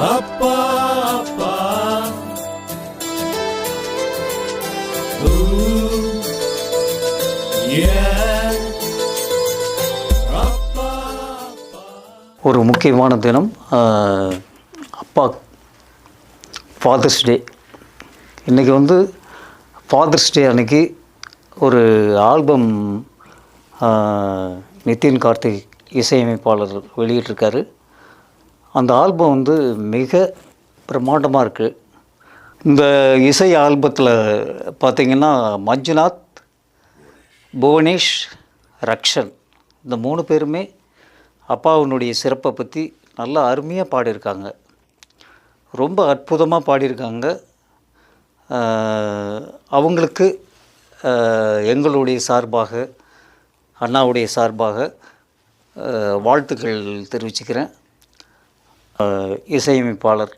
அப்பா அப்பா ஒரு முக்கியமான தினம், அப்பா ஃபாதர்ஸ் டே. இன்றைக்கி ஃபாதர்ஸ் டே அன்றைக்கி ஒரு ஆல்பம் நிதின் கார்த்திக் இசையமைப்பாளர் வெளியிட்டிருக்காரு. அந்த ஆல்பம் மிக பிரம்மாண்டமாக இருக்குது. இந்த இசை ஆல்பத்தில் பார்த்திங்கன்னா மஞ்சுநாத், புவனேஷ், ரக்ஷன் இந்த 3 பேருமே அப்பாவினுடைய சிறப்பை பற்றி நல்லா அருமையாக பாடியிருக்காங்க. ரொம்ப அற்புதமாக பாடியிருக்காங்க. அவங்களுக்கு எங்களுடைய சார்பாக, அண்ணாவுடைய சார்பாக வாழ்த்துக்கள் தெரிவிச்சுக்கிறேன். இசையமைப்பாளர்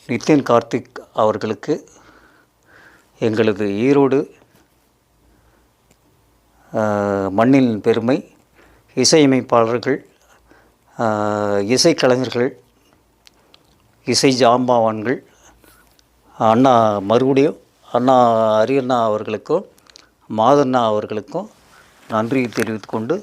நிதின் கார்த்திக் அவர்களுக்கு எங்களது ஈரோடு மண்ணின் பெருமை, இசையமைப்பாளர்கள், இசைக்கலைஞர்கள், இசை ஜாம்பவான்கள், அண்ணா மறுபடியும் அண்ணா அரியண்ணா அவர்களுக்கும் மாதண்ணா அவர்களுக்கும் நன்றி தெரிவித்துக்கொண்டு